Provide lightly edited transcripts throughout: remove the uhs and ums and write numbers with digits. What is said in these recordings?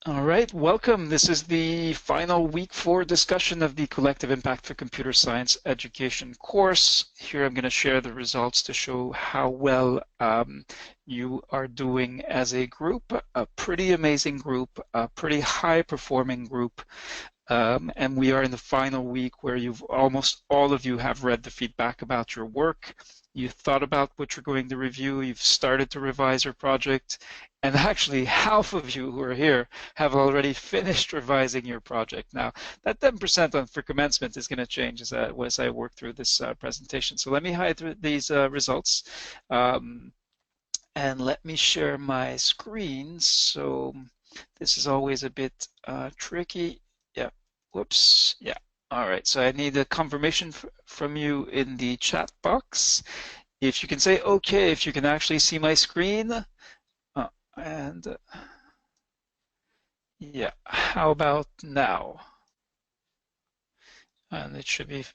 All right, welcome. This is the final week 4 discussion of the Collective Impact for Computer Science Education course. Here I'm going to share the results to show how well you are doing as a group, a pretty amazing group, a pretty high performing group. And we are in the final week where almost all of you have read the feedback about your work. You thought about what you're going to review. You've started to revise your project. And actually, half of you who are here have already finished revising your project. Now, that 10% for commencement is going to change as I work through this presentation. So let me hide these results. And let me share my screen. So this is always a bit tricky. Yeah, whoops, yeah. All right, so I need a confirmation from you in the chat box. If you can say okay, if you can actually see my screen. And yeah, how about now? And it should be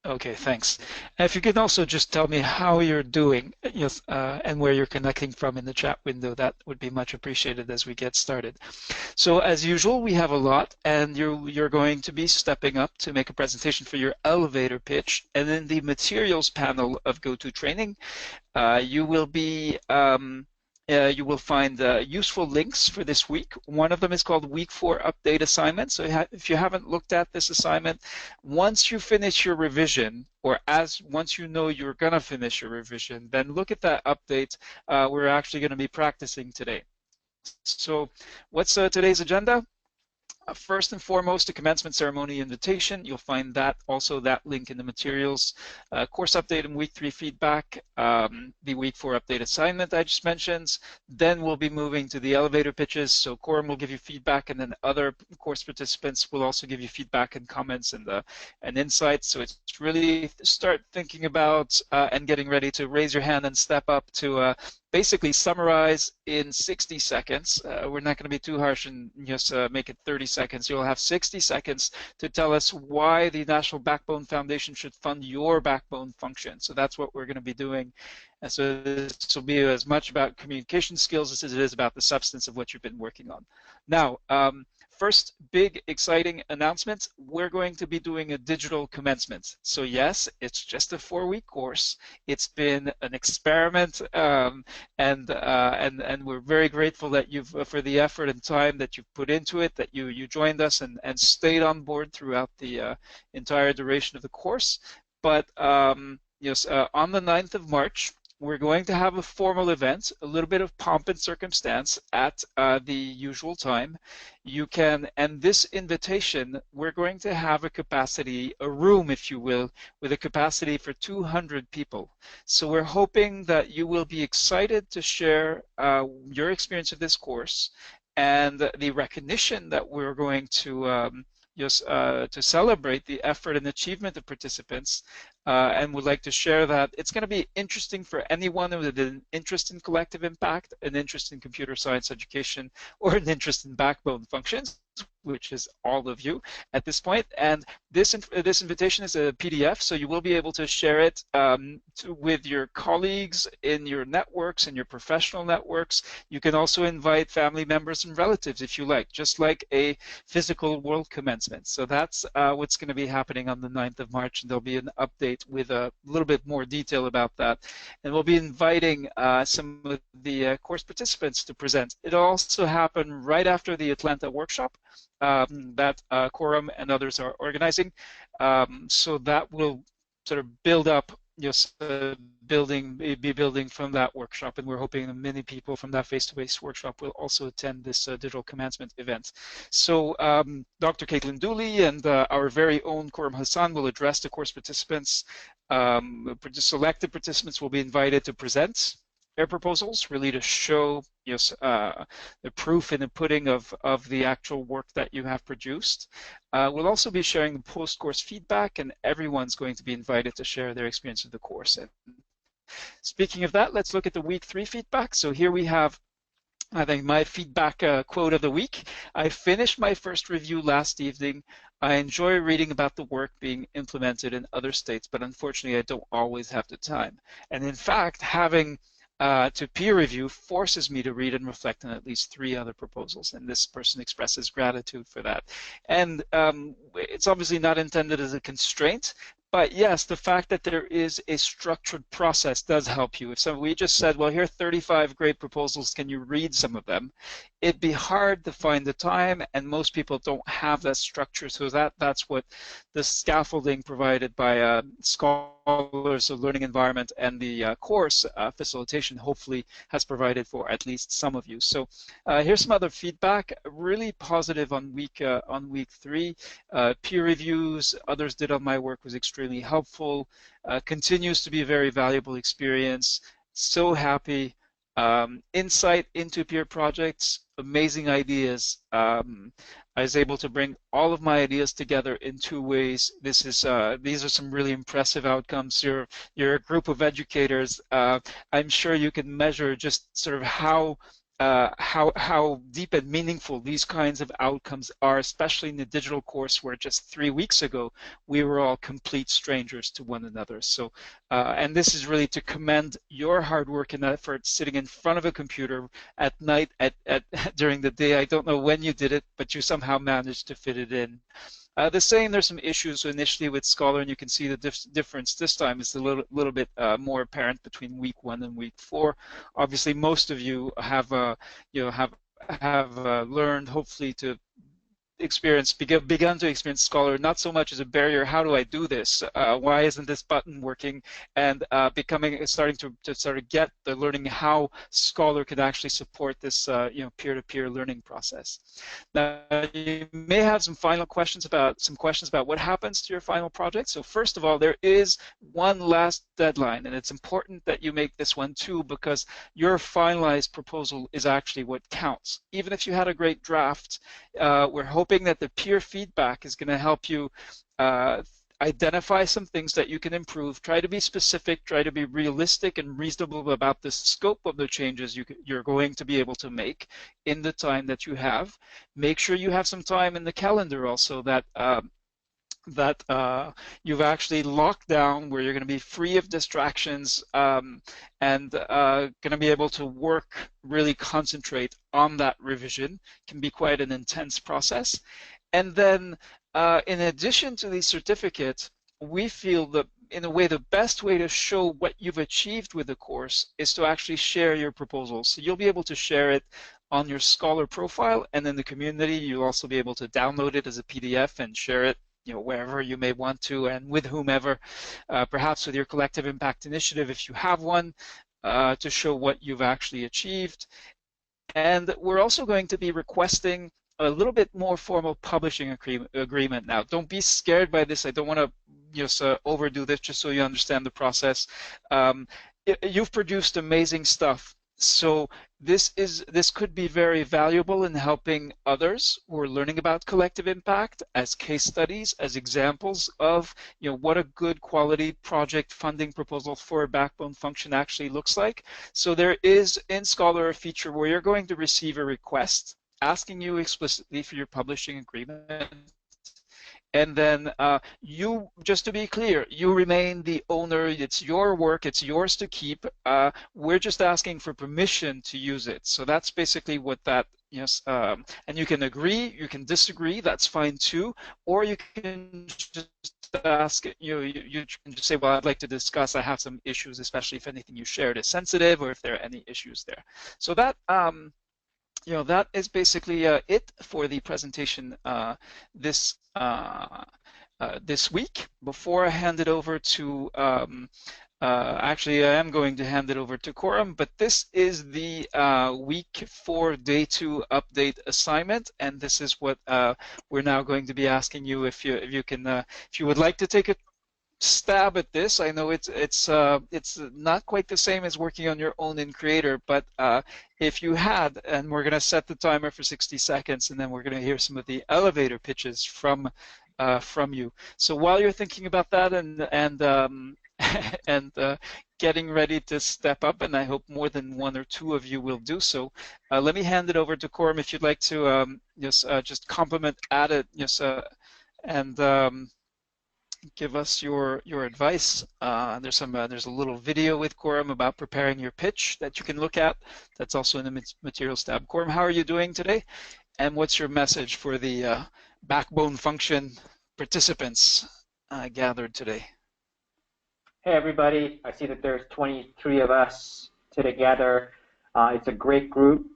okay, thanks. If you can also just tell me how you're doing, yes, and where you're connecting from in the chat window, that would be much appreciated as we get started. So as usual, we have a lot, and you're going to be stepping up to make a presentation for your elevator pitch. And in the materials panel of GoToTraining, you will find useful links for this week. One of them is called Week 4 Update Assignment. So if you haven't looked at this assignment, once you finish your revision, or once you know you're going to finish your revision, then look at that update. We're actually going to be practicing today. So what's today's agenda? First and foremost, a commencement ceremony invitation. You'll find that link in the materials. Course update and week 3 feedback, the week 4 update assignment I just mentioned. Then we'll be moving to the elevator pitches. So Quorum will give you feedback, and then other course participants will also give you feedback and comments and insights. So it's really start thinking about and getting ready to raise your hand and step up to basically summarize in 60 seconds. We're not going to be too harsh and just make it 30 seconds. You'll have 60 seconds to tell us why the National Backbone Foundation should fund your backbone function. So that's what we're going to be doing. And so this will be as much about communication skills as it is about the substance of what you've been working on. Now, first big exciting announcement, we're going to be doing a digital commencement. So yes, it's just a 4-week course. It's been an experiment, and we're very grateful that for the effort and time that you've put into it, that you joined us and stayed on board throughout the entire duration of the course. But yes, on the 9th of March, we're going to have a formal event, a little bit of pomp and circumstance at the usual time. And this invitation, we're going to have a room, if you will, with a capacity for 200 people. So we're hoping that you will be excited to share your experience of this course and the recognition that we're going to celebrate the effort and achievement of participants, and would like to share that it's going to be interesting for anyone with an interest in collective impact, an interest in computer science education, or an interest in backbone functions, which is all of you at this point. And this invitation is a PDF, so you will be able to share it with your colleagues in your networks and your professional networks. You can also invite family members and relatives if you like, just like a physical world commencement. So that's what's going to be happening on the 9th of March, and there'll be an update with a little bit more detail about that. And we'll be inviting some of the course participants to present. It'll also happen right after the Atlanta workshop that Quorum and others are organizing. So that will sort of build up, be building from that workshop, and we're hoping that many people from that face-to-face workshop will also attend this digital commencement event. So Dr. Caitlin Dooley and our very own Quorum Hassan will address the course participants. Selected participants will be invited to present their proposals, really to show the proof in the pudding of the actual work that you have produced. We'll also be sharing the post-course feedback, and everyone's going to be invited to share their experience of the course. And speaking of that, let's look at the week 3 feedback. So here we have, I think, my feedback quote of the week. I finished my first review last evening. I enjoy reading about the work being implemented in other states, but unfortunately I don't always have the time. And in fact, having to peer review forces me to read and reflect on at least 3 other proposals, and this person expresses gratitude for that. And it's obviously not intended as a constraint, but yes, the fact that there is a structured process does help you. If we just said, well, here are 35 great proposals, can you read some of them? It'd be hard to find the time, and most people don't have that structure. So that's what the scaffolding provided by Scholars of Learning Environment and the course facilitation hopefully has provided for at least some of you. So here's some other feedback. Really positive on week 3. Peer reviews others did on my work was extremely helpful. Continues to be a very valuable experience. So happy. Insight into peer projects, amazing ideas. I was able to bring all of my ideas together in 2 ways. These are some really impressive outcomes. You're a group of educators. I'm sure you can measure just sort of how deep and meaningful these kinds of outcomes are, especially in the digital course where just 3 weeks ago we were all complete strangers to one another. So, and this is really to commend your hard work and effort sitting in front of a computer at night, during the day. I don't know when you did it, but you somehow managed to fit it in. The same, there's some issues initially with Scholar, and you can see the difference this time is a little bit more apparent between week 1 and week 4. Obviously, most of you have learned, hopefully, to begun to experience Scholar not so much as a barrier. How do I do this? Why isn't this button working? And starting to sort of get the learning how Scholar could actually support this peer-to-peer learning process. Now you may have some questions about what happens to your final project. So first of all, there is one last deadline, and it's important that you make this one too, because your finalized proposal is actually what counts. Even if you had a great draft, we're hoping that the peer feedback is going to help you identify some things that you can improve. Try to be specific, try to be realistic and reasonable about the scope of the changes you're going to be able to make in the time that you have. Make sure you have some time in the calendar also that you've actually locked down, where you're going to be free of distractions and going to be able to really concentrate on that revision. Can be quite an intense process. And then in addition to the certificate, we feel that in a way the best way to show what you've achieved with the course is to actually share your proposals. So you'll be able to share it on your Scholar profile, and in the community you'll also be able to download it as a PDF and share it wherever you may want to, and with whomever, perhaps with your collective impact initiative if you have one, to show what you've actually achieved. And we're also going to be requesting a little bit more formal publishing agreement now. Don't be scared by this. I don't want to just overdo this, just so you understand the process. You've produced amazing stuff. So this could be very valuable in helping others who are learning about collective impact as case studies, as examples of what a good quality project funding proposal for a backbone function actually looks like. So there is in Scholar a feature where you're going to receive a request asking you explicitly for your publishing agreement. And then just to be clear, you remain the owner. It's your work. It's yours to keep. We're just asking for permission to use it. So that's basically what that, and you can agree, you can disagree, that's fine too. Or you can just ask, you can just say, well, I'd like to discuss, I have some issues, especially if anything you shared is sensitive or if there are any issues there. So that, that is basically it for the presentation this week. Before I hand it over to, actually I am going to hand it over to Coram, but this is the week 4 day 2 update assignment, and this is what we're now going to be asking you if you would like to take a stab at this. I know it's not quite the same as working on your own in Creator, but if you had, and we're going to set the timer for 60 seconds, and then we're going to hear some of the elevator pitches from you. So while you're thinking about that and getting ready to step up, and I hope more than 1 or 2 of you will do so, let me hand it over to Coram if you'd like to just compliment, add it, and give us your advice. There's a little video with Quorum about preparing your pitch that you can look at. That's also in the materials tab. Quorum, how are you doing today? And what's your message for the backbone function participants gathered today? Hey everybody, I see that there's 23 of us together. It's a great group.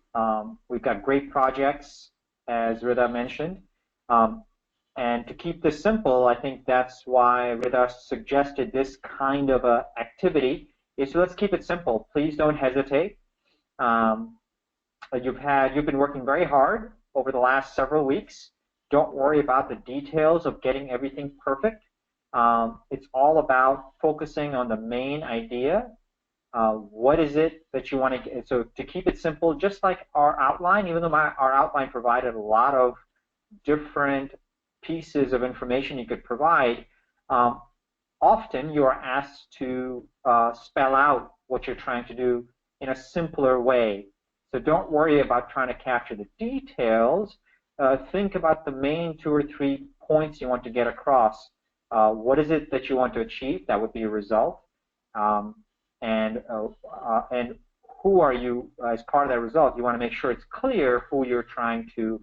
We've got great projects, as Rida mentioned. And to keep this simple, I think that's why Rida suggested this kind of a activity. So let's keep it simple. Please don't hesitate. You've been working very hard over the last several weeks. Don't worry about the details of getting everything perfect. It's all about focusing on the main idea. What is it that you want to get? So to keep it simple, just like our outline, even though our outline provided a lot of different pieces of information you could provide, often you are asked to spell out what you're trying to do in a simpler way. So don't worry about trying to capture the details. Think about the main 2 or 3 points you want to get across. What is it that you want to achieve? That would be a result. And who are you as part of that result? You want to make sure it's clear who you're trying to,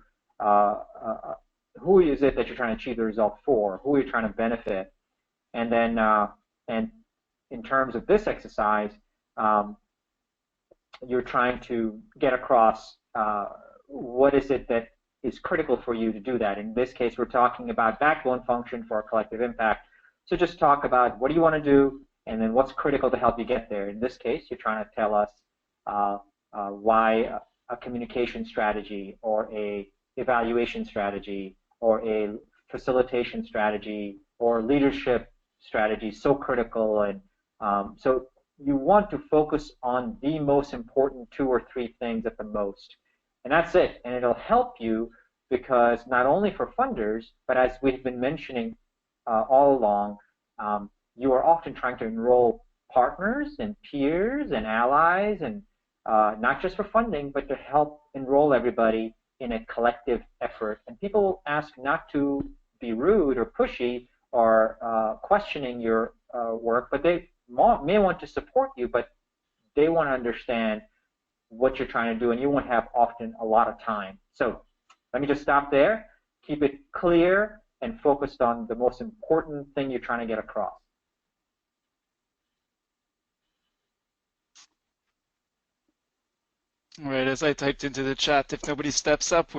who is it that you're trying to achieve the result for? Who are you trying to benefit? And then, and in terms of this exercise, you're trying to get across what is it that is critical for you to do that. In this case, we're talking about backbone function for collective impact. So just talk about what do you want to do, and then what's critical to help you get there. In this case, you're trying to tell us why a communication strategy or a evaluation strategy or a facilitation strategy or leadership strategy is so critical. And so you want to focus on the most important 2 or 3 things at the most. And that's it. And it'll help you because not only for funders, but as we've been mentioning all along, you are often trying to enroll partners and peers and allies, and not just for funding, but to help enroll everybody in a collective effort. And people ask not to be rude or pushy or questioning your work, but they may want to support you, but they want to understand what you're trying to do, and you won't have often a lot of time. So let me just stop there. Keep it clear and focused on the most important thing you're trying to get across. All right, as I typed into the chat, if nobody steps up,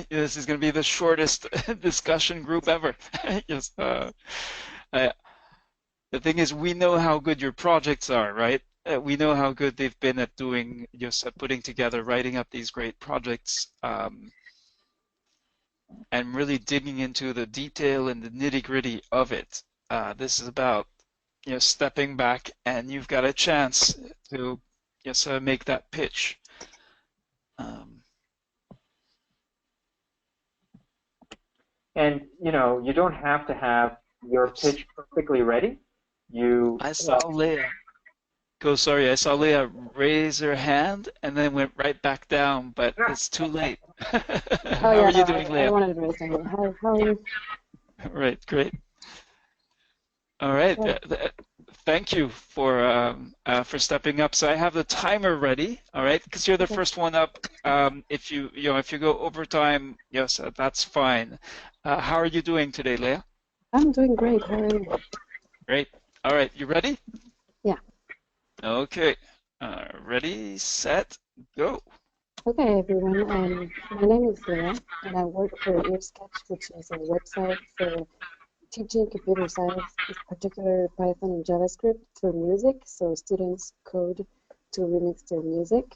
this is going to be the shortest discussion group ever. Yes, the thing is, we know how good your projects are, right? We know how good they've been at doing, just at putting together, writing up these great projects, and really digging into the detail and the nitty-gritty of it. This is about, stepping back, and you've got a chance to just make that pitch. And you don't have to have your pitch perfectly ready. I saw Leah. Sorry, I saw Leah raise her hand and then went right back down, but it's too late. How are you doing, Leah? I wanted to raise my hand. How are you? Right, great. All right. Thank you for stepping up. So I have the timer ready. All right, because you're the first one up. If you go over time, yes, that's fine. How are you doing today, Leah? I'm doing great. How are you? Great. All right, you ready? Yeah. Okay. Ready, set, go. Okay, everyone. My name is Leah, and I work for EarSketch, which is a website for teaching computer science, in particular Python and JavaScript for music, so students code to remix their music.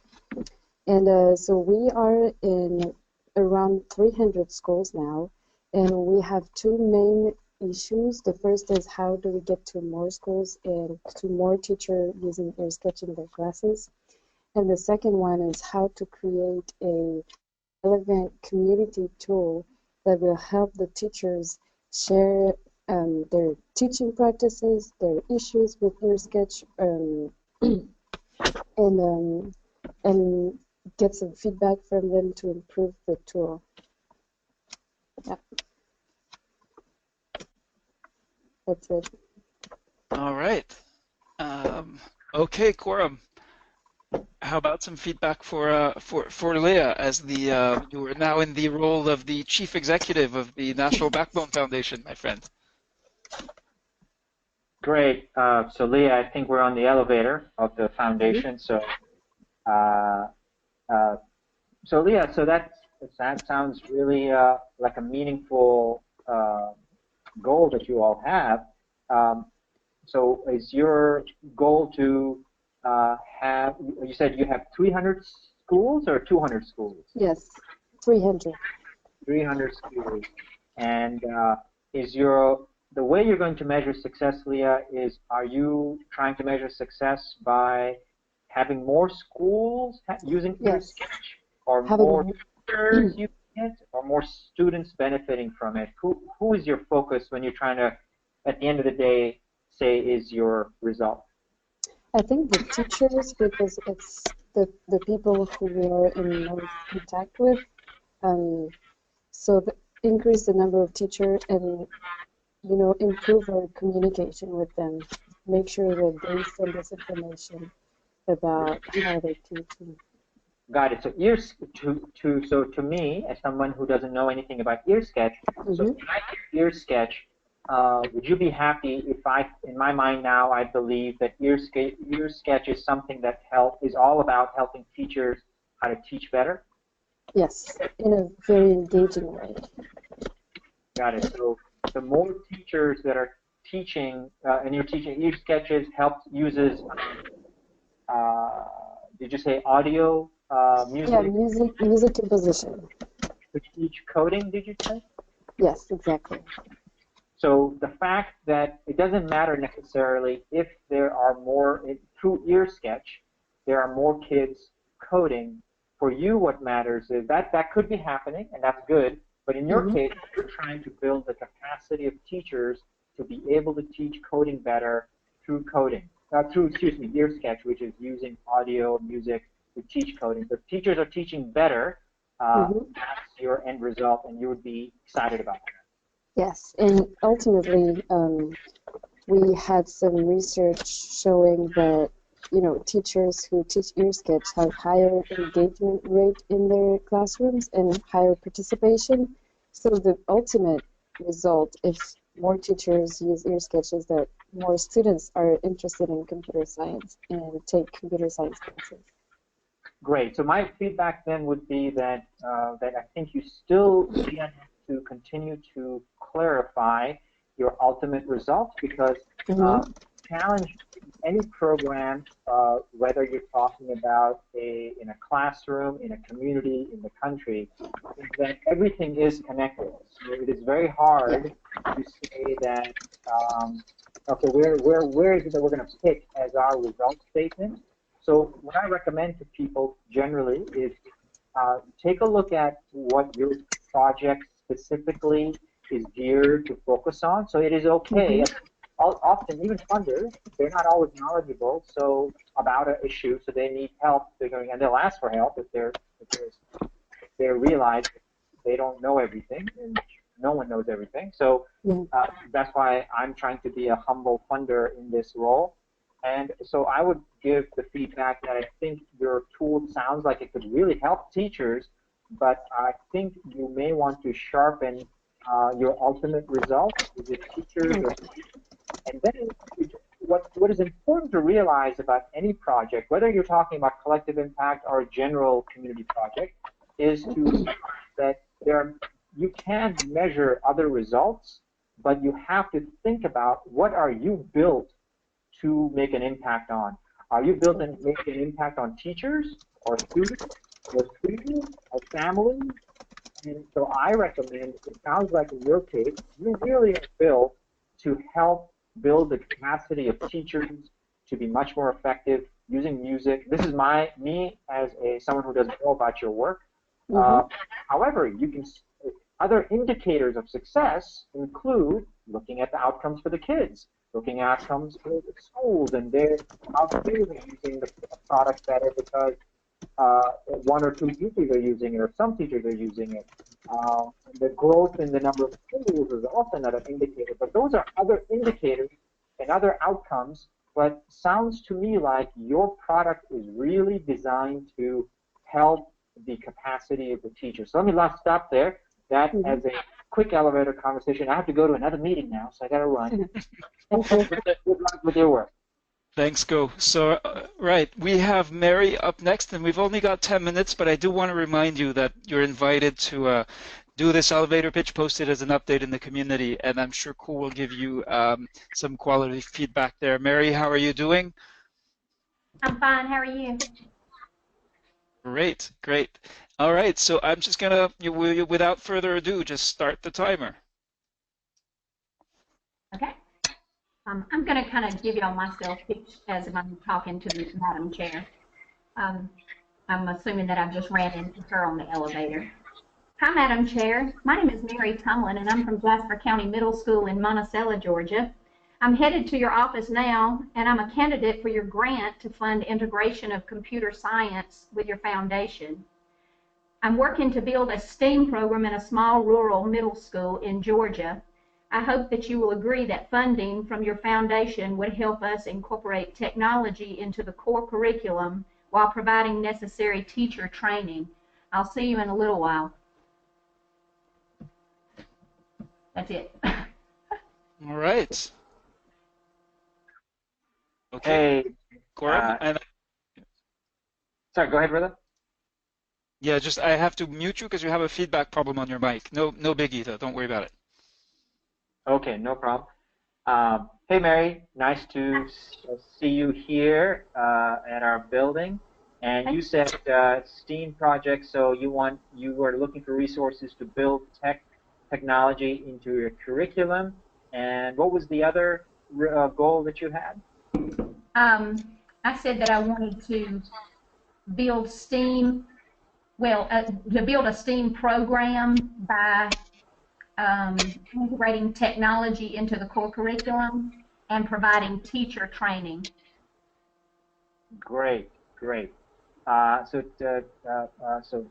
And so we are in around 300 schools now, and we have 2 main issues. The first is how do we get to more schools and to more teachers using EarSketch in their classes. And the second one is how to create a relevant community tool that will help the teachers share their teaching practices, their issues with EarSketch, and get some feedback from them to improve the tool. Yeah. That's it. All right. Okay, Quorum. How about some feedback for Leah as the you are now in the role of the chief executive of the National Backbone Foundation, my friend. Great. So Leah, I think we're on the elevator of the foundation. So, so Leah, so that sounds really like a meaningful goal that you all have. So is your goal to have, you said you have 300 schools or 200 schools? Yes, 300. 300 schools. And is the way you're going to measure success, Leah, is are you trying to measure success by having more schools using Yes. EarSketch, or Having more teachers using it, or more students benefiting from it? Who is your focus when you're trying to, at the end of the day, say is your result? I think the teachers, because it's the people who we are in most contact with. So increase the number of teachers and, you know, improve our communication with them. Make sure that they send us information about how they're teaching. Got it. So to me, as someone who doesn't know anything about EarSketch, so when I hear EarSketch, would you be happy if in my mind now, I believe that EarSketch is something that is all about helping teachers how to teach better? Yes, in a very engaging way. Got it. So the more teachers that are teaching, and you're teaching EarSketches, uses, did you say audio, music? Yeah, music composition. To teach coding, did you say? Yes, exactly. So the fact that it doesn't matter necessarily if there are more, through EarSketch, there are more kids coding. For you, what matters is that could be happening, and that's good. But in your case, you're trying to build the capacity of teachers to be able to teach coding better through EarSketch, which is using audio, music to teach coding. So if teachers are teaching better, that's your end result, and you would be excited about that. Yes, and ultimately, we had some research showing that, you know, teachers who teach EarSketch have higher engagement rate in their classrooms and higher participation. So the ultimate result, if more teachers use EarSketch, is that more students are interested in computer science and take computer science classes. Great. So my feedback then would be that that I think you still have to continue to clarify your ultimate results, because challenge any program, whether you're talking about in a classroom, in a community, in the country, is that everything is connected. So it is very hard to say that okay, where is it that we're going to pick as our result statement? So what I recommend to people generally is take a look at what your project specifically is geared to focus on. So it is okay. Often, even funders, they're not always knowledgeable about an issue, so they need help figuring, and they'll ask for help if they realize they don't know everything, and no one knows everything. So that's why I'm trying to be a humble funder in this role. And so I would give the feedback that I think your tool sounds like it could really help teachers, but I think you may want to sharpen your ultimate result with teachers. And then what is important to realize about any project, whether you're talking about collective impact or a general community project, is to realize that you can measure other results, but you have to think about what are you built to make an impact on. Are you built to make an impact on teachers or students or families? And so I recommend, it sounds like in your case, you really are built to help build the capacity of teachers to be much more effective using music. This is me as someone who doesn't know about your work. However, other indicators of success include looking at the outcomes for the kids, looking at outcomes for the schools, and how they're using the product better, because one or two teachers are using it, or some teachers are using it. The growth in the number of schools is also another indicator. But those are other indicators and other outcomes. But sounds to me like your product is really designed to help the capacity of the teacher. So let me stop there. That as a quick elevator conversation. I have to go to another meeting now, so I got to run. Good luck with your work. Thanks, Go. So, right, we have Mary up next, and we've only got 10 minutes, but I do want to remind you that you're invited to do this elevator pitch, post it as an update in the community, and I'm sure Ko will give you some quality feedback there. Mary, how are you doing? I'm fine. How are you? Great, great. All right, so I'm just going to, without further ado, just start the timer. Okay. I'm going to kind of give y'all my self pitch as if I'm talking to the Madam Chair. I'm assuming that I've just ran into her on the elevator. Hi, Madam Chair. My name is Mary Tumlin, and I'm from Jasper County Middle School in Monticello, Georgia. I'm headed to your office now, and I'm a candidate for your grant to fund integration of computer science with your foundation. I'm working to build a STEAM program in a small rural middle school in Georgia. I hope that you will agree that funding from your foundation would help us incorporate technology into the core curriculum while providing necessary teacher training. I'll see you in a little while. That's it. All right. Okay. Hey, Coram, sorry, go ahead, brother. yeah, just I have to mute you because you have a feedback problem on your mic. No biggie though. Don't worry about it. Okay, no problem. Hey, Mary, nice to see you here at our building. And you said STEAM project, so you were looking for resources to build technology into your curriculum. And what was the other goal that you had? I said that I wanted to build STEAM, to build a STEAM program by integrating technology into the core curriculum and providing teacher training. Great, great. So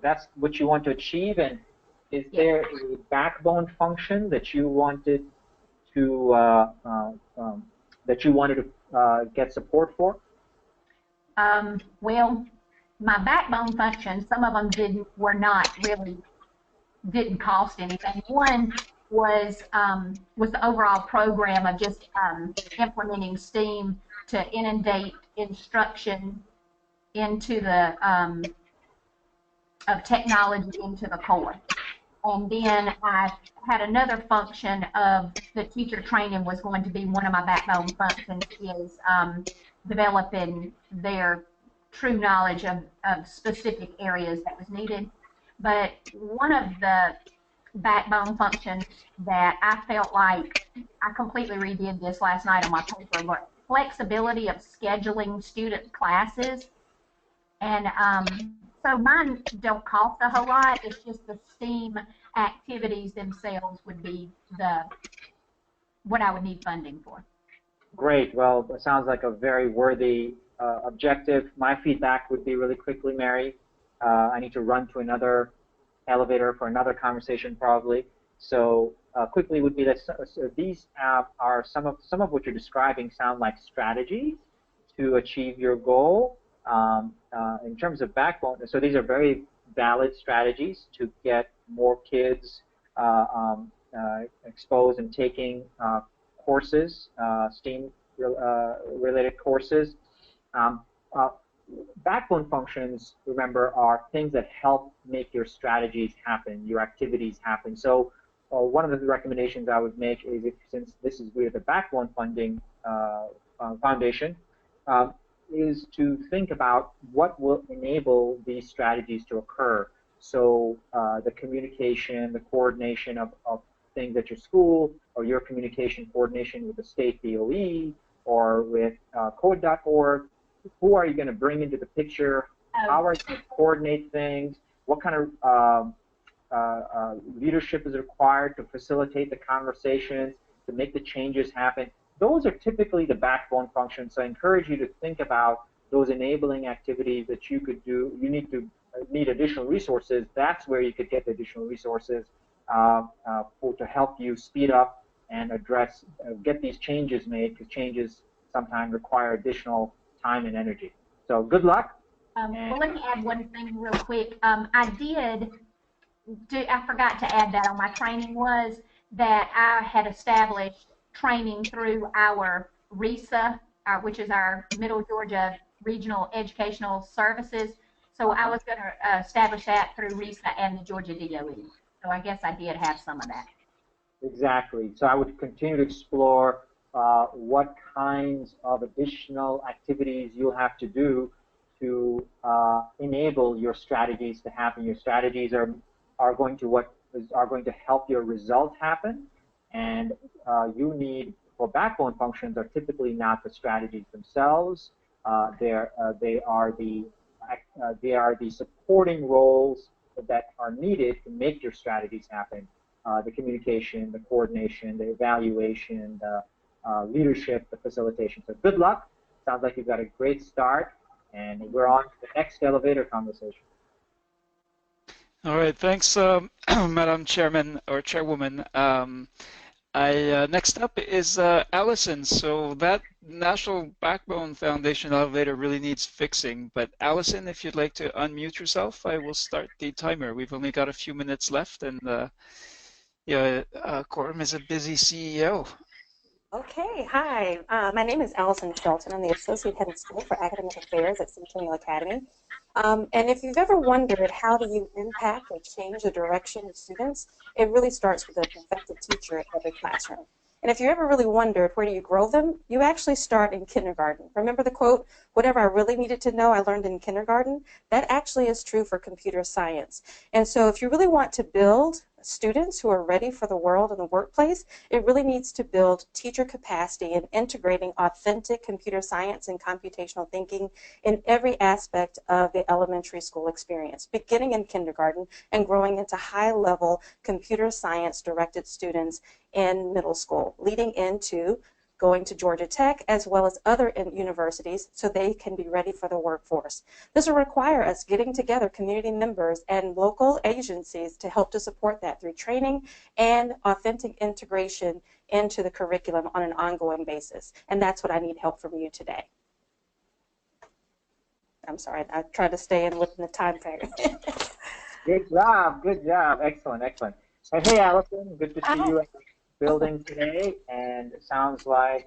that's what you want to achieve. And is there a backbone function that you wanted to get support for? Well, my backbone function, some of them didn't cost anything. One was the overall program of just implementing STEAM to inundate instruction into the of technology into the core. And then I had another function of the teacher training was going to be one of my backbone functions is developing their true knowledge of specific areas that was needed. But one of the backbone functions that I felt like I completely redid this last night on my paper, but flexibility of scheduling student classes. And so mine don't cost a whole lot. It's just the STEAM activities themselves would be what I would need funding for. Great. Well, it sounds like a very worthy objective. My feedback would be really quickly, Mary. I need to run to another elevator for another conversation probably. So quickly would be that these are some of what you're describing sound like strategies to achieve your goal. In terms of backbone, so these are very valid strategies to get more kids exposed and taking courses, STEAM related courses. Backbone functions, remember, are things that help make your strategies happen, your activities happen. So one of the recommendations I would make is, since this is with the backbone funding foundation, is to think about what will enable these strategies to occur. So the communication, the coordination of things at your school, or your communication coordination with the state DOE, or with code.org. Who are you going to bring into the picture? How are you going to coordinate things? What kind of leadership is required to facilitate the conversations, to make the changes happen? Those are typically the backbone functions. So I encourage you to think about those enabling activities that you could do, you need additional resources. That's where you could get the additional resources to help you speed up and address, get these changes made, because changes sometimes require additional time and energy. So good luck. Well, let me add one thing real quick. I forgot to add that on my training, was that I had established training through our RESA, which is our Middle Georgia Regional Educational Services. So I was going to establish that through RESA and the Georgia DOE. So I guess I did have some of that. Exactly. So I would continue to explore what kinds of additional activities you'll have to do to enable your strategies to happen. Your strategies are going to help your result happen, and you need, for backbone functions, are typically not the strategies themselves. They are the supporting roles that are needed to make your strategies happen. The communication, the coordination, the evaluation, the leadership, the facilitation. So good luck. Sounds like you've got a great start, and we're on to the next elevator conversation. All right, thanks, Madam Chairman or Chairwoman. Next up is Allison. So that National Backbone Foundation elevator really needs fixing. But Allison, if you'd like to unmute yourself, I will start the timer. We've only got a few minutes left, and Quorum is a busy CEO. Okay, hi. My name is Allison Shelton. I'm the Associate Head of School for Academic Affairs at Centennial Academy. And if you've ever wondered how do you impact or change the direction of students, it really starts with an effective teacher at every classroom. And if you ever really wondered where do you grow them, you actually start in kindergarten. Remember the quote, whatever I really needed to know, I learned in kindergarten? That actually is true for computer science. And so if you really want to build students who are ready for the world and the workplace, it really needs to build teacher capacity in integrating authentic computer science and computational thinking in every aspect of the elementary school experience, beginning in kindergarten and growing into high-level computer science-directed students in middle school, leading into going to Georgia Tech as well as other universities so they can be ready for the workforce. This will require us getting together community members and local agencies to help to support that through training and authentic integration into the curriculum on an ongoing basis. And that's what I need help from you today. I'm sorry, I tried to stay in within the time frame. Good job, excellent, excellent. Hey, Allison, good to see you building today, and it sounds like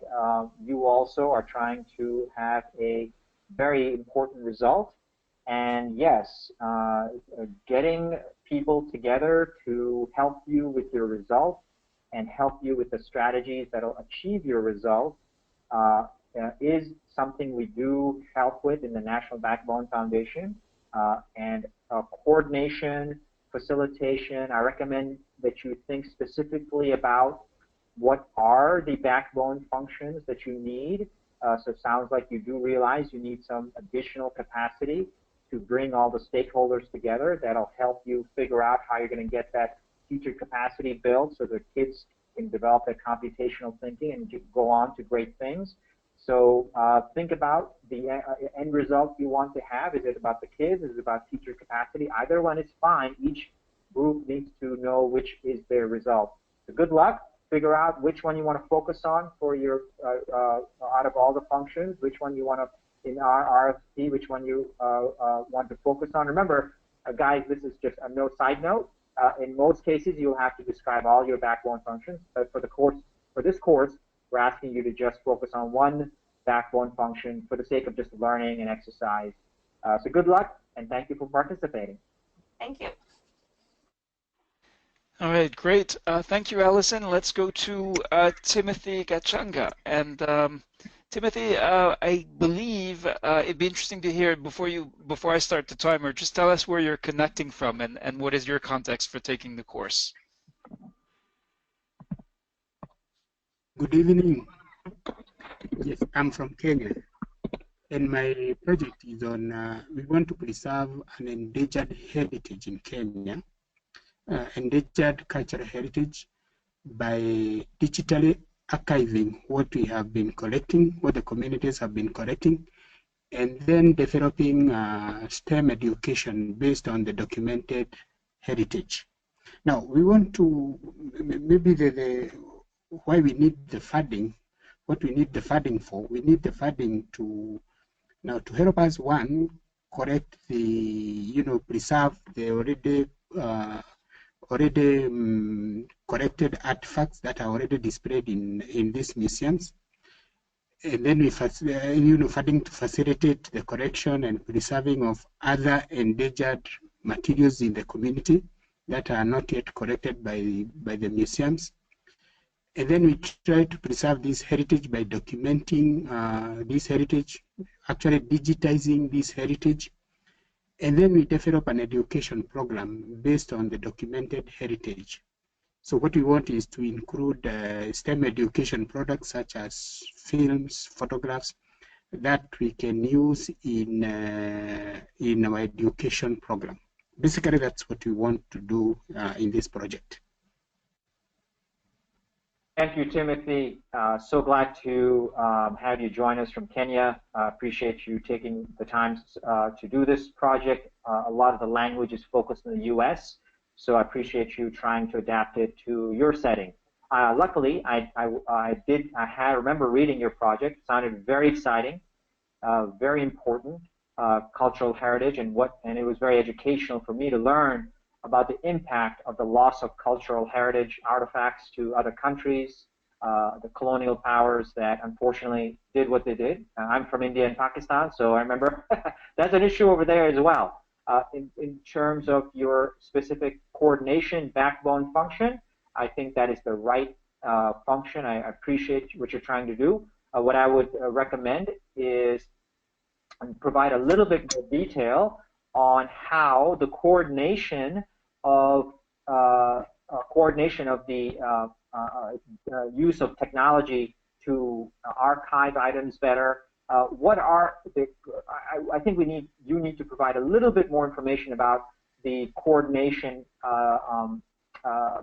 you also are trying to have a very important result. And yes, getting people together to help you with your result and help you with the strategies that will achieve your result is something we do help with in the National Backbone Foundation. And coordination, facilitation, I recommend that you think specifically about what are the backbone functions that you need. So it sounds like you do realize you need some additional capacity to bring all the stakeholders together. That'll help you figure out how you're going to get that teacher capacity built so the kids can develop their computational thinking and go on to great things. So think about the end result you want to have. Is it about the kids? Is it about teacher capacity? Either one is fine. Each group needs to know which is their result. So good luck. Figure out which one you want to focus on for your, out of all the functions, which one you want to, in our RFP, which one you want to focus on. Remember, guys, this is just a side note. In most cases, you'll have to describe all your backbone functions. But for this course, we're asking you to just focus on one backbone function for the sake of just learning and exercise. So good luck, and thank you for participating. Thank you. All right, great. Thank you, Allison. Let's go to Timothy Gachanga. And Timothy, I believe it'd be interesting to hear before I start the timer. Just tell us where you're connecting from and what is your context for taking the course. Good evening. Yes, I'm from Kenya, and my project is on. We want to preserve an endangered heritage in Kenya. Endangered cultural heritage by digitally archiving what we have been collecting, what the communities have been collecting, and then developing STEM education based on the documented heritage. Now, we want to, maybe why we need the funding, what we need the funding for, we need the funding to, now to help us, one, correct the, preserve the already corrected artifacts that are already displayed in these museums. And then we, funding to facilitate the correction and preserving of other endangered materials in the community that are not yet corrected by the museums. And then we try to preserve this heritage by documenting this heritage, actually digitizing this heritage. And then we develop an education program based on the documented heritage. So what we want is to include STEM education products such as films, photographs, that we can use in our education program. Basically, that's what we want to do in this project. Thank you, Timothy. So glad to have you join us from Kenya. Appreciate you taking the time to do this project. A lot of the language is focused in the U.S., so I appreciate you trying to adapt it to your setting. Luckily, I remember reading your project. It sounded very exciting, very important, cultural heritage, and it was very educational for me to learn about the impact of the loss of cultural heritage artifacts to other countries, the colonial powers that unfortunately did what they did. I'm from India and Pakistan, so I remember that's an issue over there as well. In terms of your specific coordination backbone function, I think that is the right function. I appreciate what you're trying to do. What I would recommend is provide a little bit more detail on how the coordination of the use of technology to archive items better. What are the? I think you need to provide a little bit more information about the coordination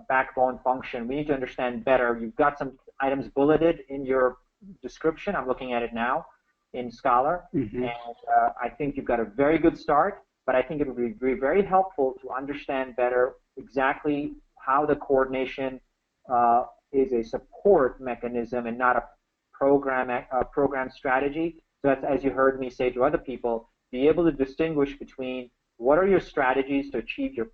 backbone function. We need to understand better. You've got some items bulleted in your description. I'm looking at it now in Scholar, and I think you've got a very good start. But I think it would be very helpful to understand better exactly how the coordination is a support mechanism and not a program strategy. So that's, as you heard me say to other people, be able to distinguish between what are your strategies to achieve your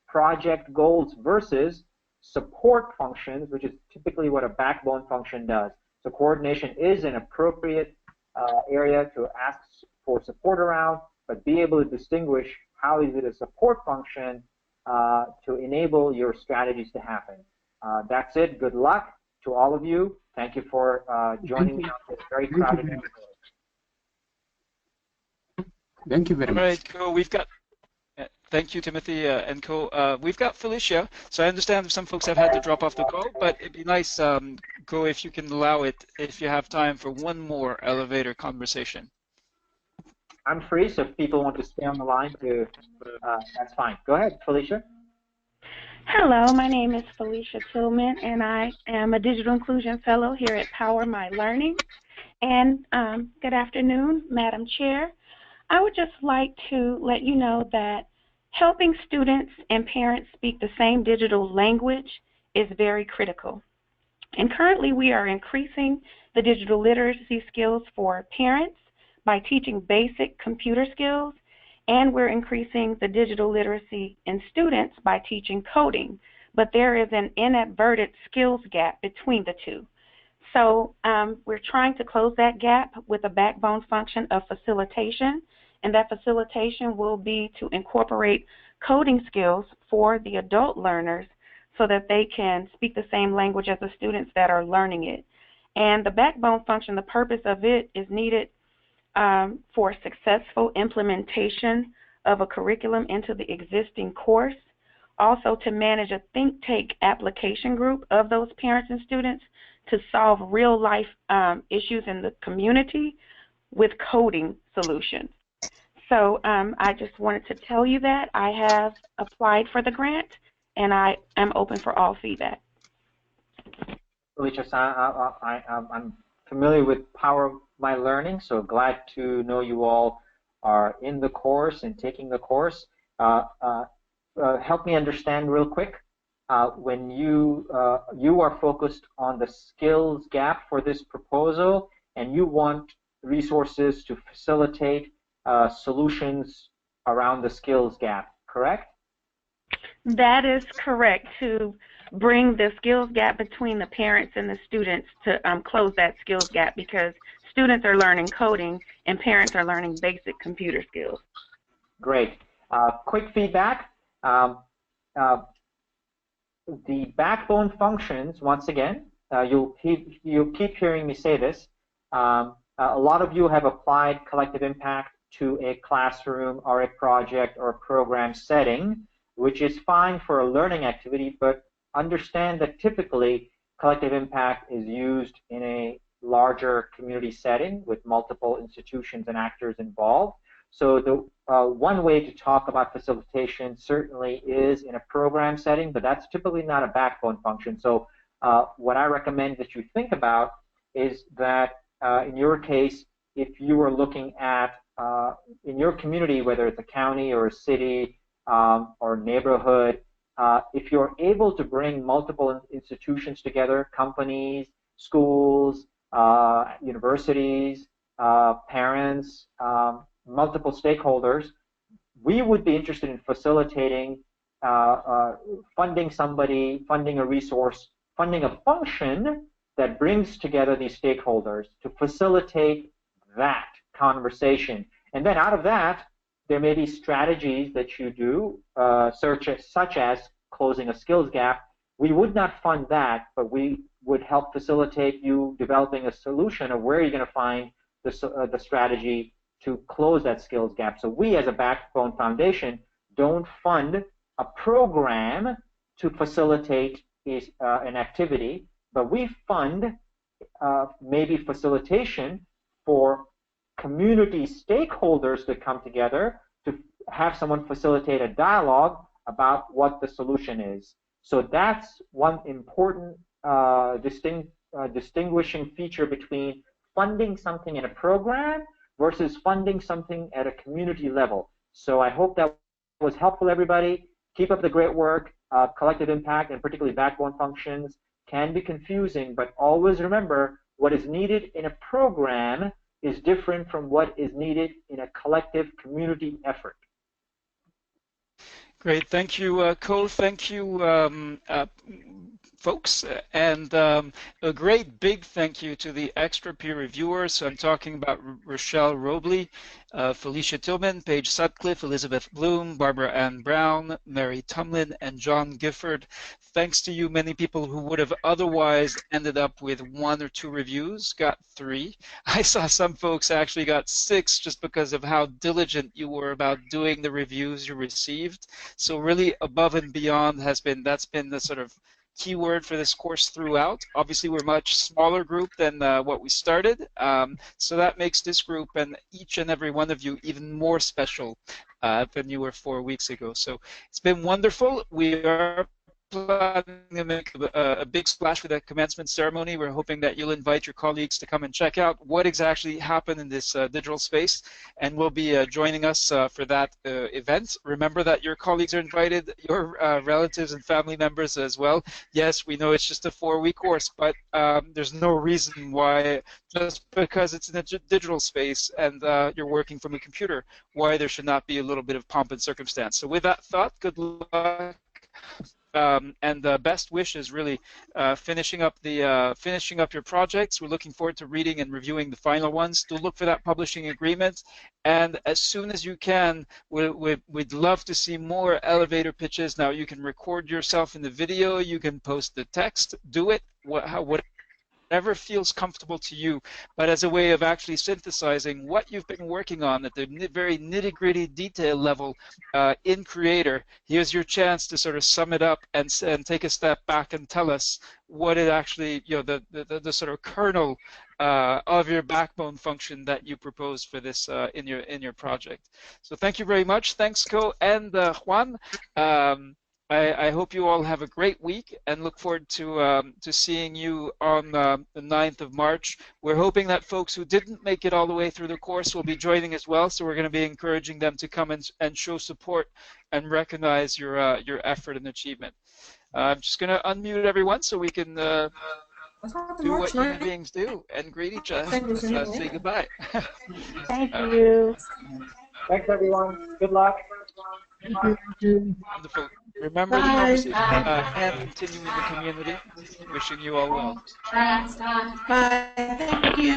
project goals versus support functions, which is typically what a backbone function does. So coordination is an appropriate area to ask for support around, but be able to distinguish how is it a support function to enable your strategies to happen. That's it. Good luck to all of you. Thank you for joining me on this very crowded episode. Thank you very much. All right, cool. We've got. Thank you, Timothy and co. We've got Felicia. So I understand some folks have had to drop off the call, but it'd be nice, Ko, if you can allow it, if you have time for one more elevator conversation. I'm free, so if people want to stay on the line, that's fine. Go ahead, Felicia. Hello, my name is Felicia Tillman, and I am a Digital Inclusion Fellow here at Power My Learning. And good afternoon, Madam Chair. I would just like to let you know that helping students and parents speak the same digital language is very critical. And currently we are increasing the digital literacy skills for parents by teaching basic computer skills, and we're increasing the digital literacy in students by teaching coding. But there is an inadvertent skills gap between the two. So we're trying to close that gap with a backbone function of facilitation, and that facilitation will be to incorporate coding skills for the adult learners so that they can speak the same language as the students that are learning it. And the backbone function, the purpose of it is needed for successful implementation of a curriculum into the existing course, also to manage a think tank application group of those parents and students to solve real life issues in the community with coding solutions. So I just wanted to tell you that I have applied for the grant, and I am open for all feedback. Felicia, I'm familiar with Power My Learning, so glad to know you all are in the course and taking the course. Help me understand real quick. When you are focused on the skills gap for this proposal, and you want resources to facilitate solutions around the skills gap, correct? That is correct, to bring the skills gap between the parents and the students to close that skills gap, because students are learning coding and parents are learning basic computer skills. Great. Quick feedback. The backbone functions, once again, you'll keep hearing me say this. A lot of you have applied collective impact to a classroom or a project or a program setting, which is fine for a learning activity, but understand that typically collective impact is used in a larger community setting with multiple institutions and actors involved. So the one way to talk about facilitation certainly is in a program setting, but that's typically not a backbone function. So what I recommend that you think about is that in your case, if you are looking at in your community, whether it's a county or a city or neighborhood, if you're able to bring multiple institutions together, companies, schools, universities, parents, multiple stakeholders, we would be interested in facilitating funding somebody, funding a resource, funding a function that brings together these stakeholders to facilitate that conversation. And then out of that, there may be strategies that you do, such as closing a skills gap. We would not fund that, but we would help facilitate you developing a solution of where you're going to find the strategy to close that skills gap. So we, as a Backbone Foundation, don't fund a program to facilitate an activity, but we fund maybe facilitation for community stakeholders to come together to have someone facilitate a dialogue about what the solution is. So that's one important distinguishing feature between funding something in a program versus funding something at a community level. So I hope that was helpful, everybody. Keep up the great work. Collective impact, and particularly backbone functions, can be confusing, but always remember, what is needed in a program is different from what is needed in a collective community effort. Great, thank you, Ko. Thank you, folks, and a great big thank you to the extra peer reviewers. So I'm talking about Rochelle Robley, Felicia Tillman, Paige Sutcliffe, Elizabeth Bloom, Barbara Ann Brown, Mary Tumlin, and John Gifford. Thanks to you, many people who would have otherwise ended up with 1 or 2 reviews got 3. I saw some folks actually got 6 just because of how diligent you were about doing the reviews you received. So really above and beyond that's been the sort of key word for this course throughout. Obviously, we're a much smaller group than what we started, so that makes this group and each and every one of you even more special than you were 4 weeks ago. So it's been wonderful. We are planning to make a big splash with that commencement ceremony. We're hoping that you'll invite your colleagues to come and check out what exactly happened in this digital space, and will be joining us for that event. Remember that your colleagues are invited, your relatives and family members as well. Yes, we know it's just a 4-week course, but there's no reason why, just because it's in a digital space and you're working from a computer, why there should not be a little bit of pomp and circumstance. So with that thought, good luck. And best wishes, really, finishing up your projects. We're looking forward to reading and reviewing the final ones. Do look for that publishing agreement, and as soon as you can, we'd love to see more elevator pitches. Now you can record yourself in the video, you can post the text. Do it whatever feels comfortable to you, but as a way of actually synthesizing what you've been working on at the very nitty-gritty detail level in Creator. Here's your chance to sort of sum it up and take a step back and tell us what it actually, the sort of kernel of your backbone function that you proposed for this in your project. So thank you very much. Thanks, Ko and Juan. I hope you all have a great week and look forward to seeing you on the 9th of March. We're hoping that folks who didn't make it all the way through the course will be joining as well, so we're going to be encouraging them to come and show support and recognize your effort and achievement. I'm just going to unmute everyone so we can do what human beings do and greet each other. Say goodbye. Thank you. Thanks, everyone. Good luck. Wonderful. Remember the conversation and continuing the community. Wishing you all well. Bye. Thank you.